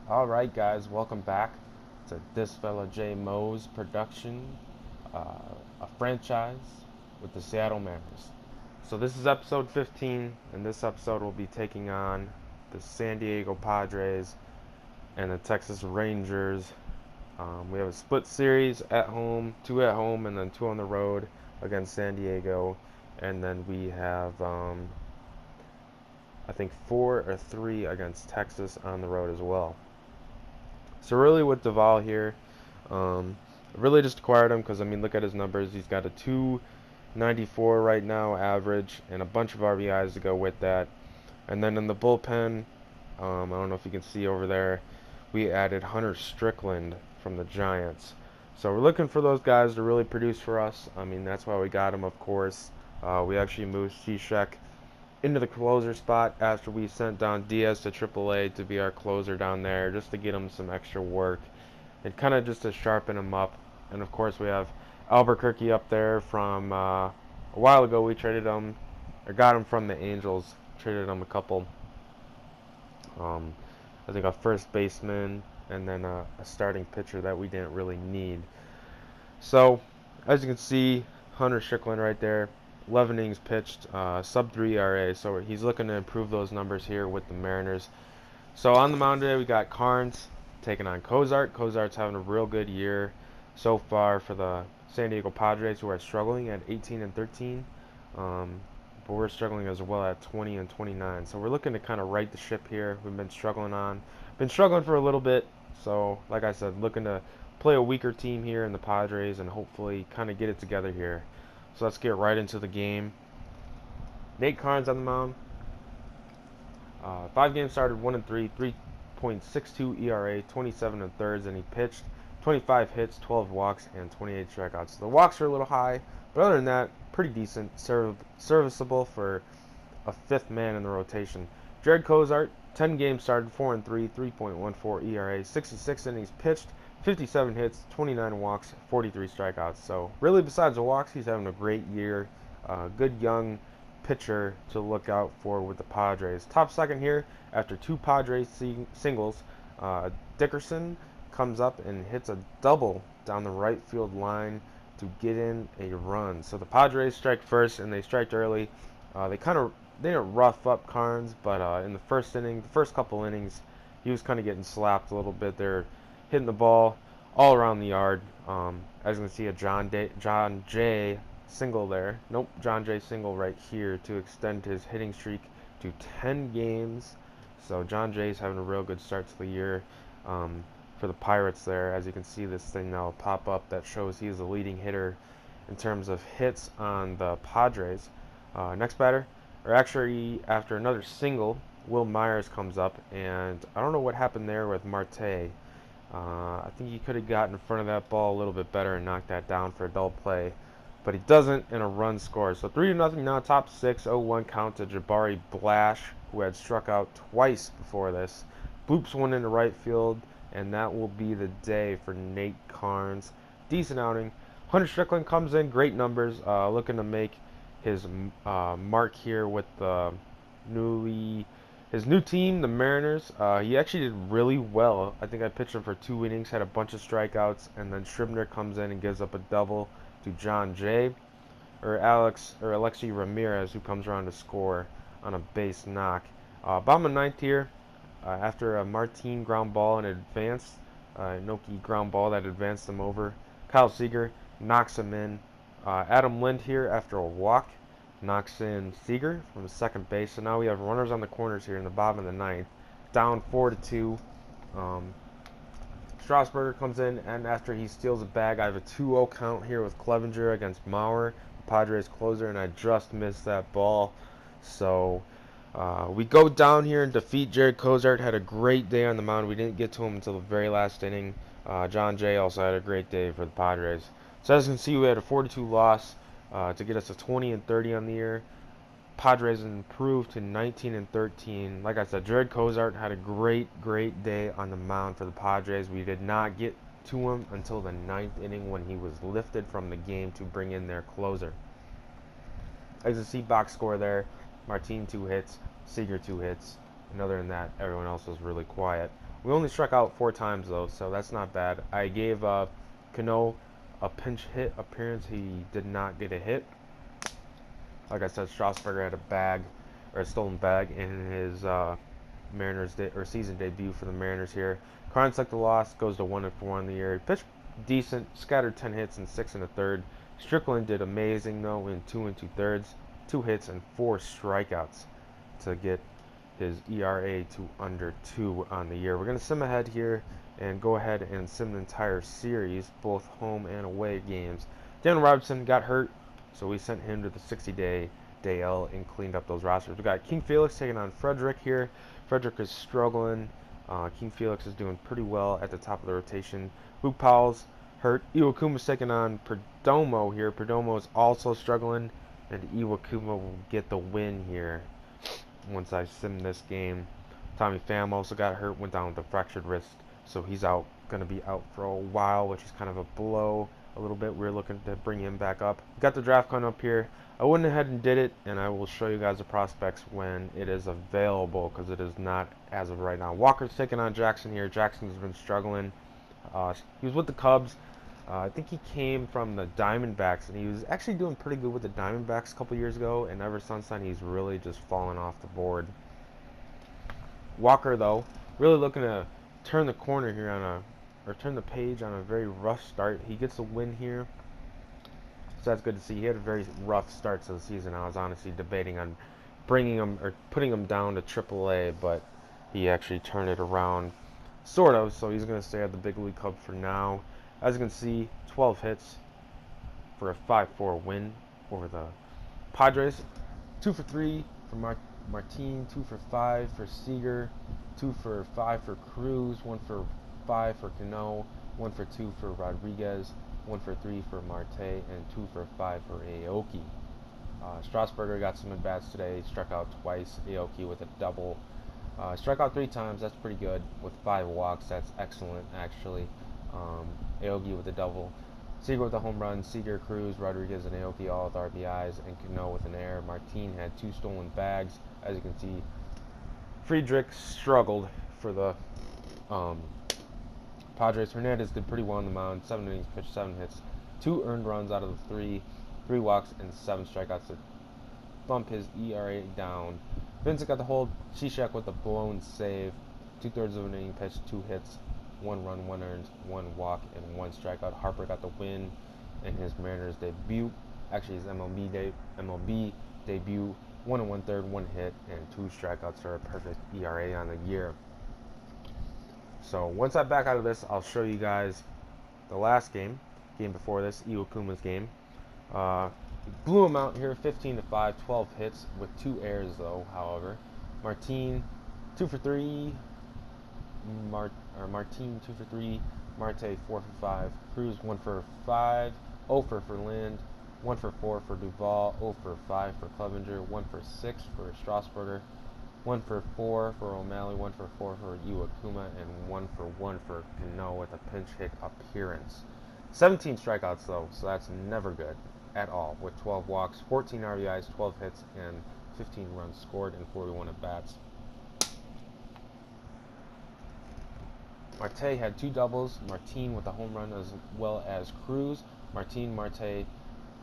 Alright guys, welcome back to This Fella J Mo's production, a franchise with the Seattle Mariners. So this is episode 15, and this episode will be taking on the San Diego Padres and the Texas Rangers. We have a split series at home, two at home and then two on the road against San Diego. And then we have, I think, four or three against Texas on the road as well. So really with Duvall here, really just acquired him because, I mean, look at his numbers. He's got a 294 right now average and a bunch of RBIs to go with that. And then in the bullpen, I don't know if you can see over there, we added Hunter Strickland from the Giants. So we're looking for those guys to really produce for us. I mean, that's why we got him, of course. We actually moved Cishek into the closer spot after we sent down Diaz to AAA to be our closer down there, just to get him some extra work and kind of just to sharpen him up. And of course, we have Albuquerque up there from a while ago. We traded him, or got him from the Angels. Traded him a couple. Um, I think a first baseman and then a starting pitcher that we didn't really need. So, as you can see, Hunter Strickland right there, 11 innings pitched, sub 3 ERA. So he's looking to improve those numbers here with the Mariners. So on the mound today, we got Carnes taking on Cozart. Cozart's having a real good year so far for the San Diego Padres, who are struggling at 18 and 13. But we're struggling as well at 20 and 29. So we're looking to kind of right the ship here. We've been struggling for a little bit. So like I said, looking to play a weaker team here in the Padres and hopefully kind of get it together here. So let's get right into the game. Nate Carnes on the mound. 5 games started, 1 and 3, 3.62 ERA, 27 and thirds, and he pitched 25 hits, 12 walks, and 28 strikeouts. The walks are a little high, but other than that, pretty decent, serviceable for a fifth man in the rotation. Jared Cozart, 10 games started, 4 and 3, 3.14 ERA, 66 innings pitched, 57 hits, 29 walks, 43 strikeouts. So really, besides the walks, he's having a great year. Good young pitcher to look out for with the Padres. Top second here after two Padres singles. Dickerson comes up and hits a double down the right field line to get in a run. So the Padres strike first, and they striked early. They didn't rough up Carnes, but in the first inning, the first couple innings, he was kind of getting slapped a little bit. They're hitting the ball all around the yard. As you can see, a John Jay single there. Nope, John Jay single right here to extend his hitting streak to 10 games. So John Jay's having a real good start to the year for the Pirates there. As you can see, this thing now will pop up that shows he's the leading hitter in terms of hits on the Padres. Next batter, or actually after another single, Will Myers comes up, and I don't know what happened there with Marte. I think he could have gotten in front of that ball a little bit better and knocked that down for a double play, but he doesn't, and a run scores. So 3-0 now, top six, 0-1 count to Jabari Blash, who had struck out twice before this. Boops one into right field, and that will be the day for Nate Carnes. Decent outing. Hunter Strickland comes in, great numbers, looking to make his mark here with the his new team, the Mariners. He actually did really well. I think I pitched him for 2 innings, had a bunch of strikeouts, and then Scribner comes in and gives up a double to John Jay, or Alexi Ramirez, who comes around to score on a base knock. Bottom of ninth here, after a Martin ground ball and advanced, Inoki ground ball that advanced him over. Kyle Seager knocks him in. Adam Lind here after a walk knocks in Seager from the second base. So now we have runners on the corners here in the bottom of the ninth, down 4-2. Strasburger comes in, and after he steals a bag, I have a 2-0 count here with Clevenger against Mauer, the Padres closer, and I just missed that ball. So we go down here and defeat Jared Cozart. Had a great day on the mound. We didn't get to him until the very last inning. John Jay also had a great day for the Padres. So as you can see, we had a 4-2 loss to get us to 20 and 30 on the year. Padres improved to 19 and 13. Like I said, Jared Cozart had a great day on the mound for the Padres. We did not get to him until the ninth inning when he was lifted from the game to bring in their closer. As you see, box score there, Martin 2 hits, Seager 2 hits, and other than that, everyone else was really quiet. We only struck out 4 times though, so that's not bad. I gave Cano a pinch hit appearance. He did not get a hit. Like I said, Strasburger had a bag, or a stolen bag, in his Mariners season debut for the Mariners here. Carnes took the loss, goes to 1-4 on the year. Pitched decent, scattered 10 hits and 6 1/3. Strickland did amazing though in 2 2/3, 2 hits and 4 strikeouts to get his ERA to under 2 on the year. We're going to sim ahead here and go ahead and sim the entire series, both home and away games. Daniel Robertson got hurt, so we sent him to the 60-day DL and cleaned up those rosters. We got King Felix taking on Frederick here. Frederick is struggling. King Felix is doing pretty well at the top of the rotation. Luke Powell's hurt. Iwakuma's taking on Perdomo here. Perdomo is also struggling, and Iwakuma will get the win here once I sim this game. Tommy Pham also got hurt, went down with a fractured wrist, so he's out, going to be out for a while, which is kind of a blow a little bit. We're looking to bring him back up. Got the draft coming up here. I went ahead and did it, and I will show you guys the prospects when it is available, because it is not as of right now. Walker's taking on Jackson here. Jackson's been struggling. He was with the Cubs. I think he came from the Diamondbacks, and he was actually doing pretty good with the Diamondbacks a couple years ago, and ever since then he's really just fallen off the board. Walker, though, really looking to turn the corner here turn the page on a very rough start. He gets a win here, so that's good to see. He had a very rough start to the season. I was honestly debating on bringing him or putting him down to AAA, but he actually turned it around, sort of, so he's going to stay at the big league club for now. As you can see, 12 hits for a 5-4 win over the Padres. 2 for 3 for Martin, 2 for 5 for Seager, 2 for 5 for Cruz, 1 for 5 for Cano, 1 for 2 for Rodriguez, 1 for 3 for Marte, and 2 for 5 for Aoki. Strasburger got some at-bats today. Struck out twice. Aoki with a double. Struck out 3 times. That's pretty good. With 5 walks, that's excellent, actually. Aoki with a double. Seager with a home run. Seager, Cruz, Rodriguez, and Aoki all with RBIs, and Cano with an error. Martin had 2 stolen bags. As you can see, Friedrich struggled for the Padres. Hernandez did pretty well on the mound. 7 innings pitched, 7 hits, 2 earned runs out of the 3 walks, and 7 strikeouts to bump his ERA down. Vincent got the hold. Cishek with a blown save. 2/3 of an inning pitched, 2 hits, 1 run, 1 earned, 1 walk, and 1 strikeout. Harper got the win in his Mariners debut. Actually, his MLB debut. 1 1/3, 1 hit, and 2 strikeouts for a perfect ERA on the year. So once I back out of this, I'll show you guys the last game before this, Iwakuma's game. Blew him out here, 15-5, 12 hits with 2 errors though. However, Martin 2 for 3. Martin 2 for 3. Marte 4 for 5. Cruz 1 for 5. 0 for Lind. 1 for 4 for Duvall. 0 for 5 for Clevenger. 1 for 6 for Strasburger. 1 for 4 for O'Malley. 1 for 4 for Iwakuma, and 1 for 1 for Cano with a pinch hit appearance. 17 strikeouts though, so that's never good at all. With 12 walks, 14 RBIs, 12 hits, and 15 runs scored in 41 at bats. Marte had 2 doubles. Martin with a home run, as well as Cruz. Martin, Marte,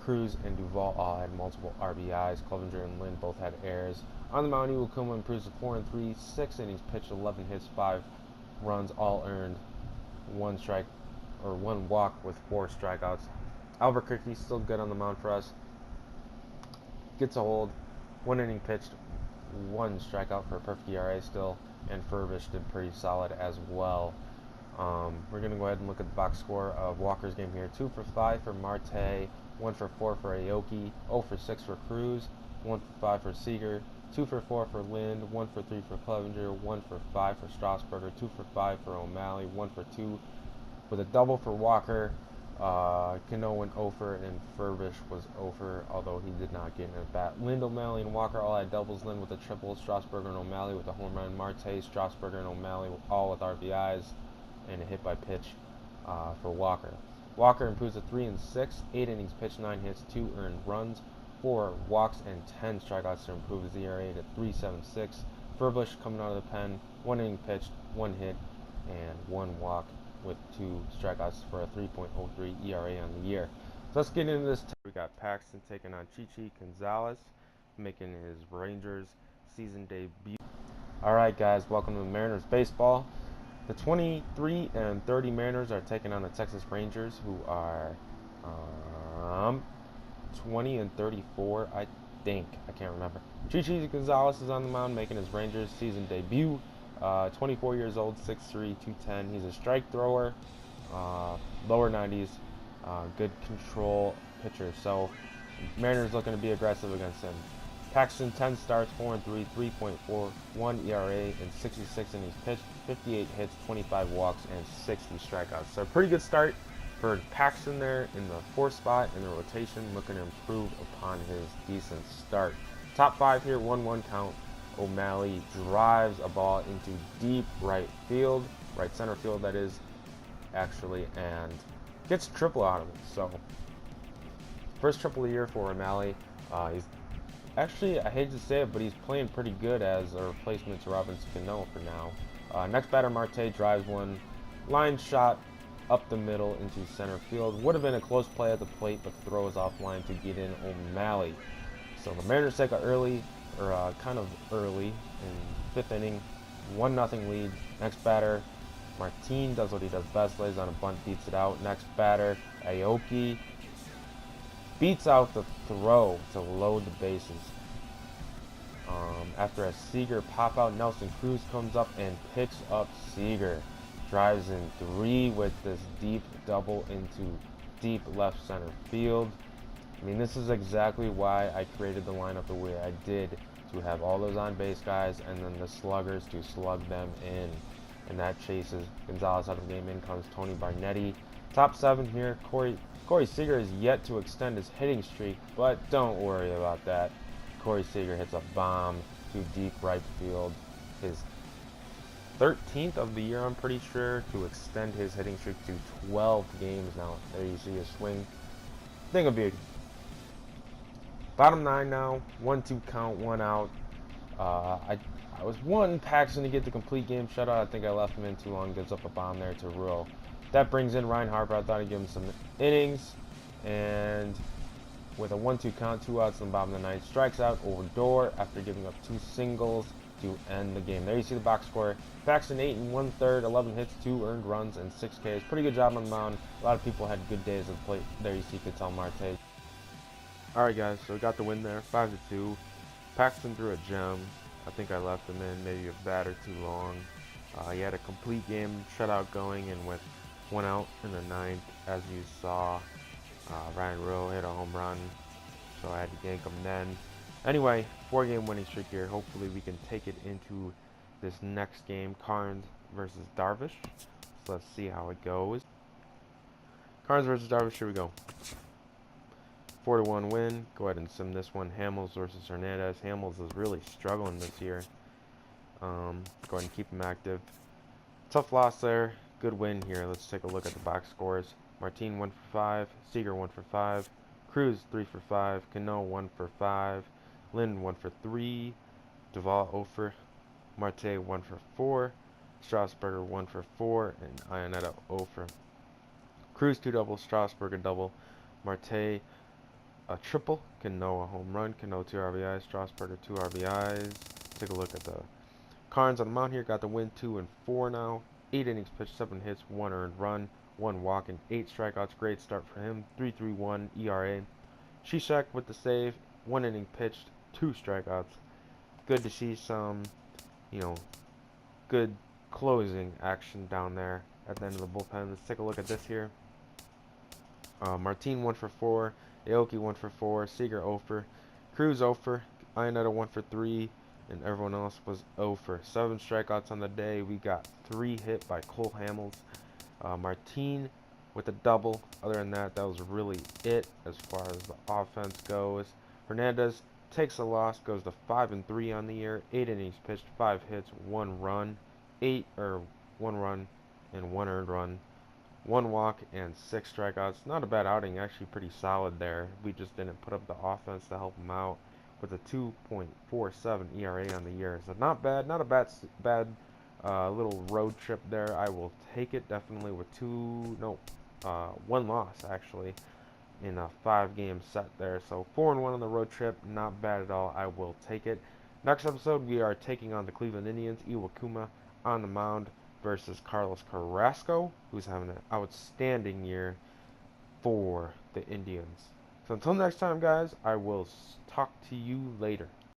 Cruz, and Duvall all had multiple RBIs. Clevenger and Lind both had errors. On the mound, Iwakuma improves to 4-3, 6 innings pitched, 11 hits, 5 runs, all earned, 1 walk with 4 strikeouts. Albuquerque still good on the mound for us. Gets a hold, 1 inning pitched, 1 strikeout for a perfect ERA still, and Furbish did pretty solid as well. We're going to go ahead and look at the box score of Walker's game here. 2 for 5 for Marte, 1 for 4 for Aoki, 0 for 6 for Cruz, 1 for 5 for Seager, 2 for 4 for Lind, 1 for 3 for Clevenger, 1 for 5 for Strasburger, 2 for 5 for O'Malley, 1 for 2 with a double for Walker. Cano went 0 for, and Furbish was 0 for, although he did not get an at-bat. Lind, O'Malley, and Walker all had doubles. Lind with a triple, Strasburger and O'Malley with a home run. Marte, Strasburger, and O'Malley all with RBIs, and a hit by pitch for Walker. Walker improves to 3-6, 8 innings pitched, 9 hits, 2 earned runs, 4 walks, and 10 strikeouts to improve his ERA to 3.76. Furbish coming out of the pen, 1 inning pitched, 1 hit, and 1 walk with 2 strikeouts for a 3.03 ERA on the year. So let's get into this. We got Paxton taking on Chichi Gonzalez, making his Rangers season debut. Alright guys, welcome to Mariners Baseball. The 23 and 30 Mariners are taking on the Texas Rangers, who are 20 and 34, I think. I can't remember. Chichi Gonzalez is on the mound, making his Rangers season debut. 24 years old, 6'3", 210. He's a strike thrower, lower 90s, good control pitcher. So Mariners looking to be aggressive against him. Paxton, 10 starts, 4-3, 3.41 ERA, and 66 innings pitched, 58 hits, 25 walks, and 60 strikeouts. So pretty good start for Paxton there in the 4th spot in the rotation, looking to improve upon his decent start. Top 5 here, 1-1 count. O'Malley drives a ball into deep right center field that is, actually, and gets triple out of it. So first triple of the year for O'Malley. He's actually, I hate to say it, but he's playing pretty good as a replacement to Robinson Cano for now. Next batter, Marte drives one line shot up the middle into center field. Would have been a close play at the plate, but the throw is offline to get in O'Malley. So the Mariners take kind of early in 5th inning, 1-0 lead. Next batter, Martin does what he does best, lays on a bunt, beats it out. Next batter, Aoki beats out the throw to load the bases. After a Seager pop out, Nelson Cruz comes up and picks up Seager. Drives in 3 with this deep double into deep left center field. I mean, this is exactly why I created the lineup the way I did, to have all those on base guys and then the sluggers to slug them in. And that chases Gonzalez out of the game. In comes Tony Barnetti. Top 7 here, Corey Seager is yet to extend his hitting streak, but don't worry about that. Corey Seager hits a bomb to deep right field. His 13th of the year, I'm pretty sure, to extend his hitting streak to 12 games now. There you see his swing. Thing of beauty. Bottom 9 now, 1-2 count, 1 out. I was wanting Paxton to get the complete game shutout. I think I left him in too long. Gives up a bomb there to Ruel. That brings in Ryan Harper. I thought I'd give him some innings. And with a 1-2 count, 2 outs in the bottom of the 9th, strikes out Odor after giving up 2 singles to end the game. There you see the box score. Paxton 8 1/3, 11 hits, 2 earned runs, and 6 Ks. Pretty good job on the mound. A lot of people had good days at the plate. There you see Ketel Marte. Alright guys, so we got the win there, 5-2. Paxton threw a gem. I think I left him in maybe a batter too long. He had a complete game shutout going, and with 1 out in the 9th, as you saw, Ryan Ruel hit a home run, so I had to yank him then. Anyway, 4-game winning streak here. Hopefully we can take it into this next game, Carnes versus Darvish. So let's see how it goes. Carnes versus Darvish, here we go. 4-1 win. Go ahead and sim this one. Hamels versus Hernandez. Hamels is really struggling this year. Go ahead and keep him active. Tough loss there. Good win here. Let's take a look at the box scores. Martin 1 for 5. Seager 1 for 5. Cruz 3 for 5. Cano 1 for 5. Lynn 1 for 3. Duvall 0 for. Marte 1 for 4. Strasburger 1 for 4. And Ionetta 0 for. Cruz 2 doubles. Strasburger double. Marte a triple. Cano a home run. Cano 2 RBIs. Strasburger 2 RBIs. Take a look at the Carnes on the mound here. Got the win 2-4 now. 8 innings pitched, 7 hits, 1 earned run, 1 walk, and 8 strikeouts. Great start for him. 3.31 ERA. Shishak with the save. 1 inning pitched, 2 strikeouts. Good to see some, good closing action down there at the end of the bullpen. Let's take a look at this here. Martin 1 for 4. Aoki 1 for 4. Seager 0 for. Cruz 0 for. Ionetta 1 for 3. And everyone else was 0 for. 7 strikeouts on the day. We got 3 hit by Cole Hamels. Martin with a double. Other than that, that was really it as far as the offense goes. Hernandez takes a loss, goes to 5-3 on the year. 8 innings pitched, 5 hits, 1 run, 1 run and 1 earned run, 1 walk and 6 strikeouts. Not a bad outing, actually pretty solid there. We just didn't put up the offense to help him out, with a 2.47 ERA on the year. So not bad, not a bad little road trip there. I will take it definitely with one loss actually in a 5-game set there. So 4-1 on the road trip, not bad at all. I will take it. Next episode, we are taking on the Cleveland Indians. Iwakuma on the mound versus Carlos Carrasco, who's having an outstanding year for the Indians. So until next time, guys, I will talk to you later.